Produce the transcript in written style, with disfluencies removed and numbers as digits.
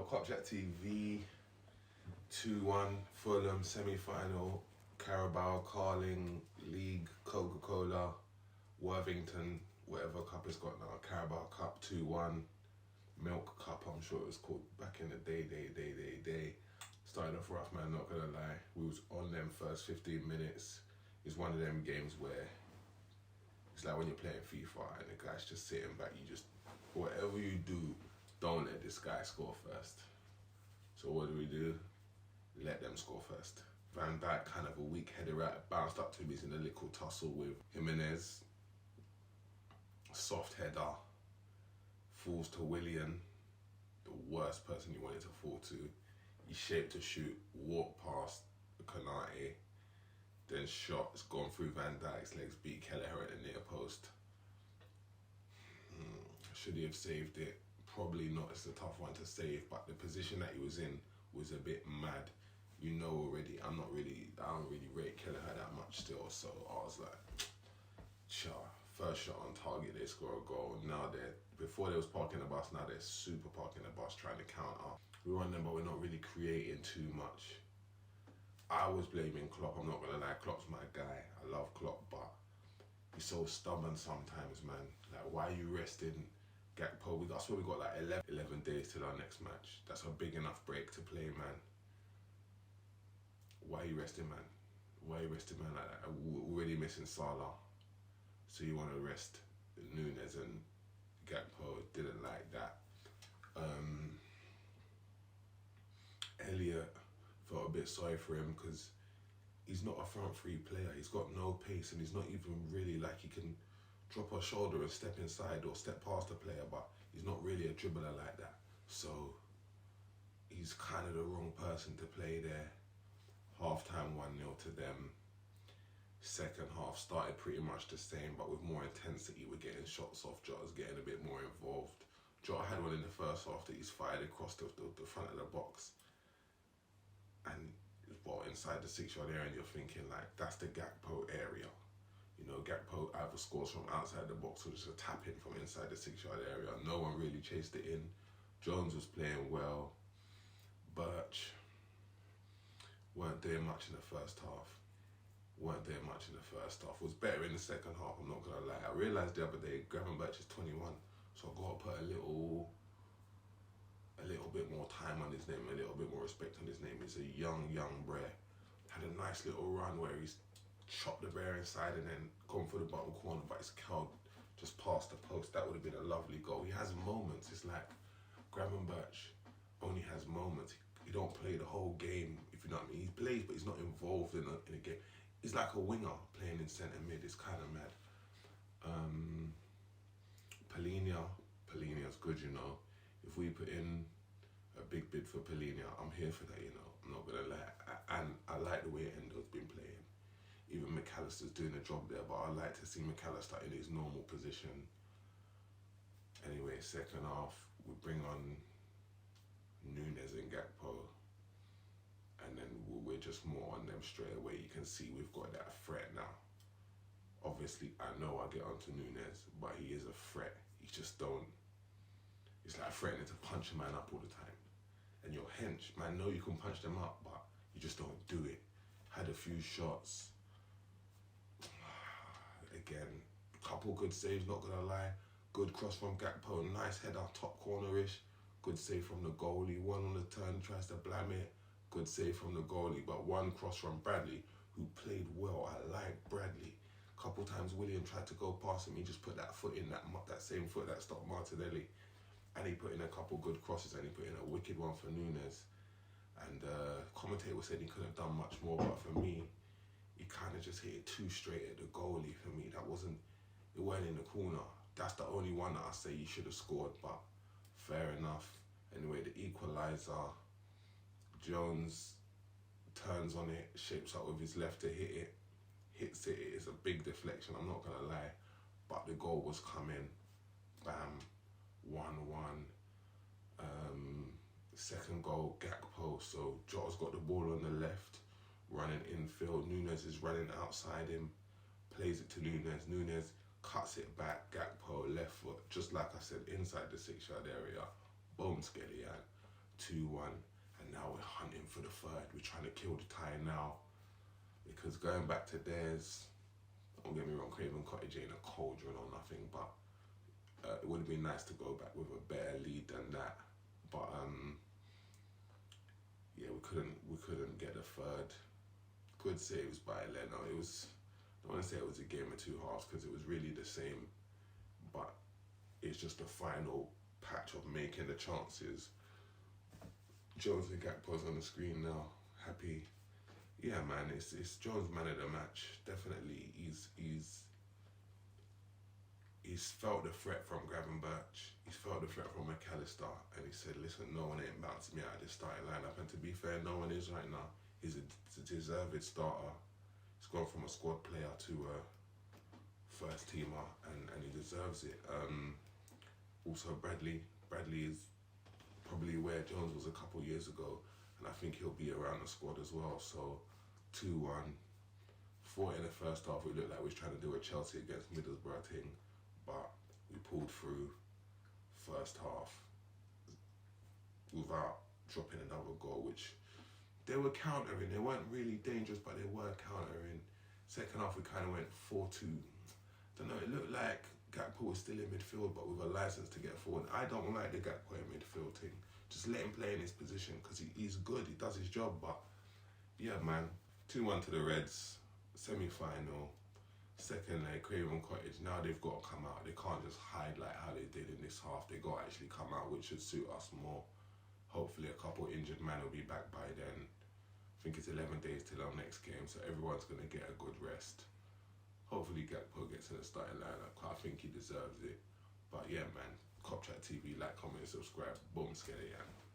Carabao Cup Chat TV, 2-1, Fulham semi-final, Carabao, Carling, League, Coca-Cola, Worthington, whatever cup it's got now, Carabao Cup 2-1, Milk Cup, I'm sure it was called back in the day. Started off rough, man, not gonna lie. We was on them first 15 minutes. It's one of them games where it's like when you're playing FIFA and the guy's just sitting back, you just, whatever you do, don't let this guy score first. So what do? Let them score first. Van Dijk, kind of a weak header out, bounced up to him, he's in a little tussle with Jimenez. Soft header, falls to Willian, the worst person you wanted to fall to. He shaped to shoot, walked past Konate, then shot, it's gone through Van Dijk's legs, beat Kelleher at the near post. Should he have saved it? Probably not, it's a tough one to save, but the position that he was in was a bit mad. You know already, I don't really rate Kelleher that much still, so I was like, first shot on target, they score a goal. Now before they was parking the bus, now they're super parking the bus, trying to counter. We run them, but we're not really creating too much. I was blaming Klopp, I'm not gonna lie, Klopp's my guy. I love Klopp, but he's so stubborn sometimes, man. Like, why are you resting Gakpo? I swear we got like 11 days till our next match. That's a big enough break to play, man. Why are you resting, man? Why are you resting, man, like that? We're already missing Salah. So you want to rest Núñez and Gakpo. Didn't like that. Elliot, felt a bit sorry for him because he's not a front three player. He's got no pace and he's not even really like he can drop a shoulder and step inside or step past a player, but he's not really a dribbler like that. So he's kind of the wrong person to play there. Half time 1-0 to them. Second half started pretty much the same, but with more intensity. We're getting shots off, Jota's getting a bit more involved. Jota had one in the first half that he's fired across the front of the box. And well, inside the 6-yard area, and you're thinking like, that's the Gakpo area. You know, Gakpo either scores from outside the box or just a tap in from inside the 6-yard area. No one really chased it in. Jones was playing well. Birch weren't doing much in the first half. Was better in the second half, I'm not gonna lie. I realised the other day, Birch is 21, so I gotta put a little bit more time on his name, a little bit more respect on his name. He's a young Brer. Had a nice little run where he's chopped the bear inside and then gone for the bottom corner, but it's curled just past the post. That would have been a lovely goal. He has moments. It's like Birch only has moments. He don't play the whole game, if you know what I mean. He plays, but he's not involved in a game. He's like a winger playing in centre mid. It's kind of mad. Palhinha's good, you know. If we put in a big bid for Palhinha, I'm here for that, you know. I'm not gonna lie. And I like the way Endo's been playing. Even McAllister's doing a job there, but I like to see McAllister in his normal position. Anyway, second half, we bring on Núñez and Gakpo, and then we're just more on them straight away. You can see we've got that threat now. Obviously, I know I get onto Núñez, but he is a threat. He just don't. It's like threatening to punch a man up all the time. And your hench, man, know you can punch them up, but you just don't do it. Had a few shots. Again, couple good saves, not gonna lie. Good cross from Gakpo, nice header, top corner-ish. Good save from the goalie. One on the turn, tries to blam it. Good save from the goalie, but one cross from Bradley, who played well. I like Bradley. Couple times William tried to go past him, he just put that foot in, that same foot that stopped Martinelli. And he put in a couple good crosses, and he put in a wicked one for Núñez. And commentator said he could have done much more, but for me, he kind of just hit it too straight at the goalie for me. It weren't in the corner. That's the only one that I say he should have scored, but fair enough. Anyway, the equaliser, Jones turns on it, shapes up with his left to hit it, hits it. It's a big deflection, I'm not gonna lie, but the goal was coming. Bam, 1-1. Second goal, Gakpo. So Jota's got the ball on the left, running infield. Núñez is running outside him, plays it to Núñez. Núñez cuts it back, Gakpo, left foot, just like I said, inside the 6-yard area. Boom, Skelly, 2-1, and now we're hunting for the third. We're trying to kill the tie now, because going back to theirs, don't get me wrong, Craven Cottage ain't a cauldron or nothing, but it would have been nice to go back with a better lead than that. But yeah, we couldn't get a third. Good saves by Leno. It was, I don't want to say it was a game of two halves, because it was really the same, but it's just the final patch of making the chances. Jones and Gakpo's on the screen now. Happy. Yeah, man, it's Jones man of the match. Definitely, he's felt the threat from Gravenberch. He's felt the threat from McAllister, and he said, "Listen, no one ain't bouncing me out of this starting lineup." And to be fair, no one is right now. He's a deserved starter. He's gone from a squad player to a first teamer, and he deserves it. Also, Bradley is probably where Jones was a couple of years ago, and I think he'll be around the squad as well. So 2-1. Thought in the first half we looked like we was trying to do a Chelsea against Middlesbrough thing, but we pulled through first half without dropping another goal, which they were countering. They weren't really dangerous, but they were countering. Second half we kind of went 4-2. Don't know, it looked like Gakpo was still in midfield, but with a license to get forward. I don't like the Gakpo in midfield thing. Just let him play in his position, because he's good, he does his job. But yeah, man, 2-1 to the Reds, semi-final, second leg, Craven Cottage. Now they've got to come out. They can't just hide like how they did in this half. They got to actually come out, which should suit us more. Hopefully a couple injured men will be back by then. I think it's 11 days till our next game, so everyone's going to get a good rest. Hopefully Gakpo gets in the starting lineup. I think he deserves it. But yeah, man, Cop Chat TV, like, comment, subscribe. Boom, skeleton.